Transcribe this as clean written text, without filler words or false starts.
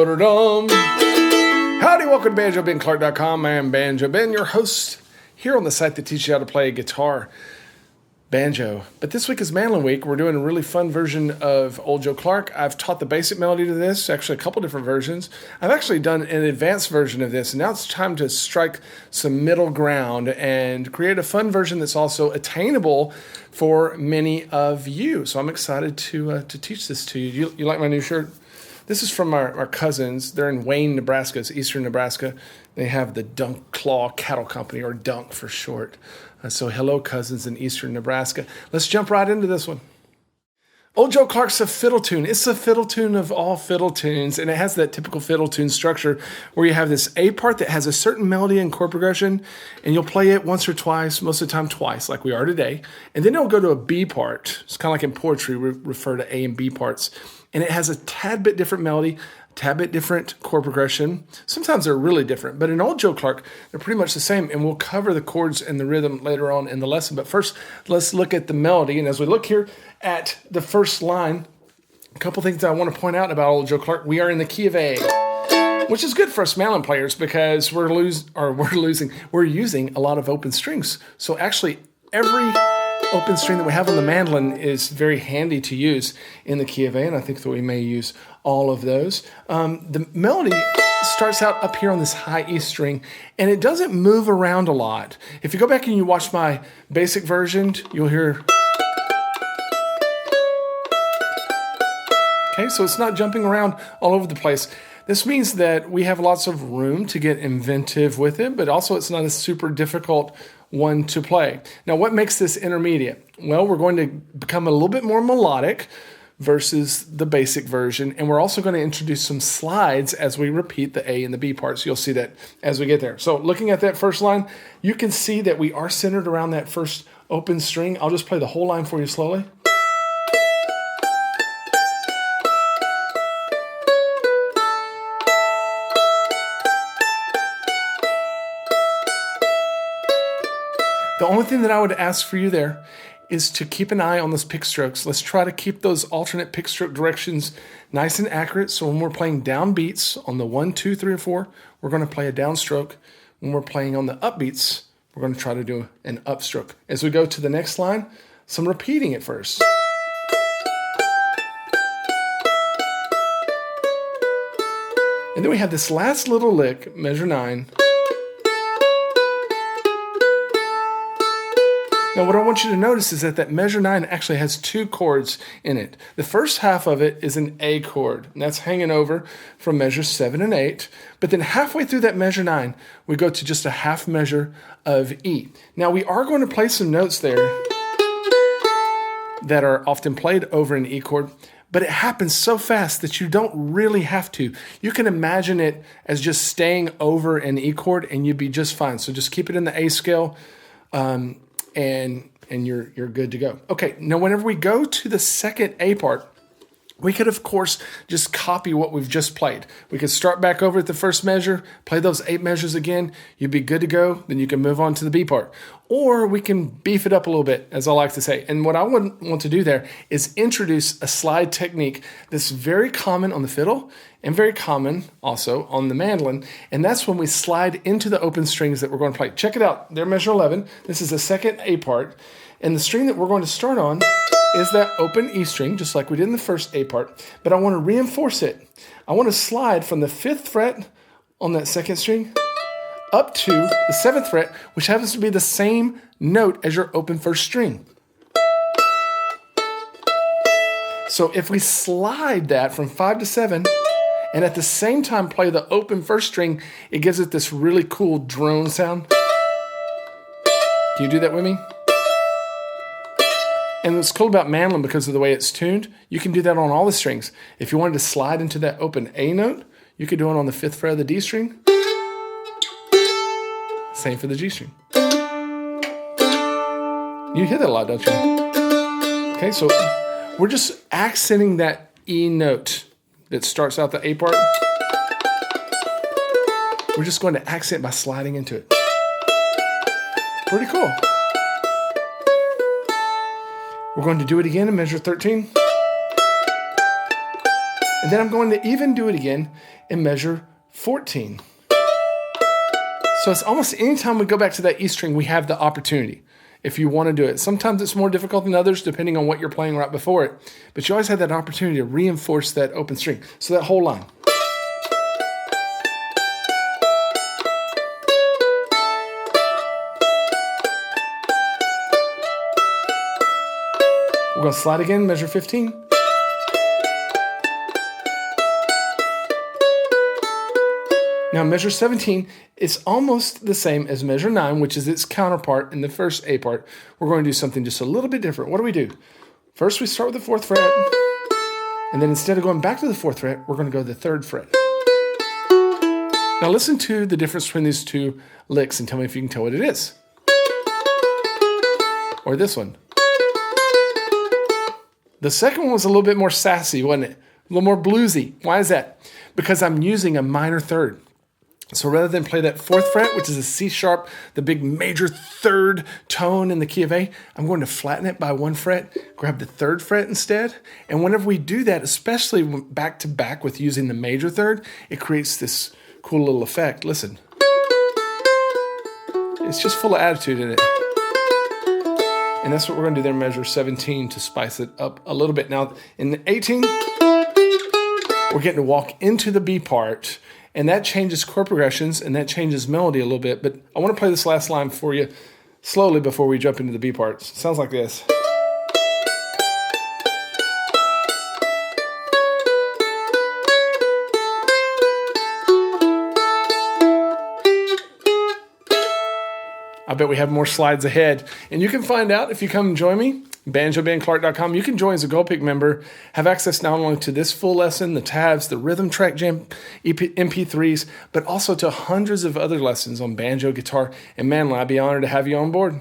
Dum-ba-da-dum. Howdy, welcome to BanjoBenClark.com. I am Banjo Ben, your host here on the site that teaches you how to play guitar banjo. But this week is Mandolin week. We're doing a really fun version of Old Joe Clark. I've taught the basic melody to this, actually a couple different versions. I've actually done an advanced version of this, and now it's time to strike some middle ground and create a fun version that's also attainable for many of you. So I'm excited to teach this to you. You like my new shirt? This is from our cousins. They're in Wayne, Nebraska. It's eastern Nebraska. They have the Dunk Claw Cattle Company, or Dunk for short. So hello, cousins in eastern Nebraska. Let's jump right into this one. Old Joe Clark's a fiddle tune. It's a fiddle tune of all fiddle tunes, and it has that typical fiddle tune structure where you have this A part that has a certain melody and chord progression, and you'll play it once or twice, most of the time twice, like we are today. And then it'll go to a B part. It's kind of like in poetry, we refer to A and B parts. And it has a tad bit different melody, a tad bit different chord progression. Sometimes they're really different, but in Old Joe Clark, they're pretty much the same, and we'll cover the chords and the rhythm later on in the lesson. But first, let's look at the melody. And as we look here at the first line, a couple things that I want to point out about Old Joe Clark. We are in the key of A, which is good for us mandolin players because we're using a lot of open strings. So actually, every open string that we have on the mandolin is very handy to use in the key of A, and I think that we may use all of those. The melody starts out up here on this high E string, and it doesn't move around a lot. If you go back and you watch my basic version, you'll hear... Okay, so it's not jumping around all over the place. This means that we have lots of room to get inventive with it, but also it's not a super difficult one to play. Now, what makes this intermediate? Well, we're going to become a little bit more melodic versus the basic version, and we're also going to introduce some slides as we repeat the A and the B parts. You'll see that as we get there. So looking at that first line, you can see that we are centered around that first open string. I'll just play the whole line for you slowly. The only thing that I would ask for you there is to keep an eye on those pick strokes. Let's try to keep those alternate pick stroke directions nice and accurate. So when we're playing down beats on the 1, 2, 3, or 4, we're going to play a downstroke. When we're playing on the up beats, we're going to try to do an upstroke. As we go to the next line, some repeating at first. And then we have this last little lick, measure 9. Now, what I want you to notice is that measure 9 actually has 2 chords in it. The first half of it is an A chord, and that's hanging over from measures 7 and 8. But then halfway through that measure 9, we go to just a half measure of E. Now, we are going to play some notes there that are often played over an E chord, but it happens so fast that you don't really have to. You can imagine it as just staying over an E chord, and you'd be just fine. So just keep it in the A scale. And you're good to go. Okay, now whenever we go to the second A part, we could, of course, just copy what we've just played. We could start back over at the first measure, play those 8 measures again, you'd be good to go, then you can move on to the B part. Or we can beef it up a little bit, as I like to say. And what I would want to do there is introduce a slide technique that's very common on the fiddle and very common also on the mandolin, and that's when we slide into the open strings that we're going to play. Check it out. They're measure 11. This is the second A part, and the string that we're going to start on is that open E string, just like we did in the first A part, but I want to reinforce it. I want to slide from the 5th fret on that second string up to the 7th fret, which happens to be the same note as your open first string. So if we slide that from 5 to 7, and at the same time play the open first string, it gives it this really cool drone sound. Can you do that with me? And what's cool about mandolin, because of the way it's tuned, you can do that on all the strings. If you wanted to slide into that open A note, you could do it on the 5th fret of the D string. Same for the G string. You hear that a lot, don't you? Okay, so we're just accenting that E note that starts out the A part. We're just going to accent by sliding into it. Pretty cool. We're going to do it again in measure 13. And then I'm going to even do it again in measure 14. So it's almost any time we go back to that E string, we have the opportunity if you want to do it. Sometimes it's more difficult than others depending on what you're playing right before it. But you always have that opportunity to reinforce that open string. So that whole line. We're going to slide again, measure 15. Now, measure 17 is almost the same as measure 9, which is its counterpart in the first A part. We're going to do something just a little bit different. What do? First, we start with the 4th fret, and then instead of going back to the 4th fret, we're going to go to the 3rd fret. Now, listen to the difference between these two licks and tell me if you can tell what it is. Or this one. The second one was a little bit more sassy, wasn't it? A little more bluesy. Why is that? Because I'm using a minor third. So rather than play that 4th fret, which is a C sharp, the big major 3rd tone in the key of A, I'm going to flatten it by 1 fret, grab the 3rd fret instead. And whenever we do that, especially back to back with using the major 3rd, it creates this cool little effect. Listen. It's just full of attitude in it. And that's what we're going to do there in measure 17 to spice it up a little bit. Now, in 18, we're getting to walk into the B part, and that changes chord progressions, and that changes melody a little bit. But I want to play this last line for you slowly before we jump into the B parts. It sounds like this. I bet we have more slides ahead. And you can find out if you come and join me, banjobenclark.com. You can join as a Gold Pick member, have access not only to this full lesson, the tabs, the rhythm track jam, MP3s, but also to hundreds of other lessons on banjo, guitar, and mandolin. I'd be honored to have you on board.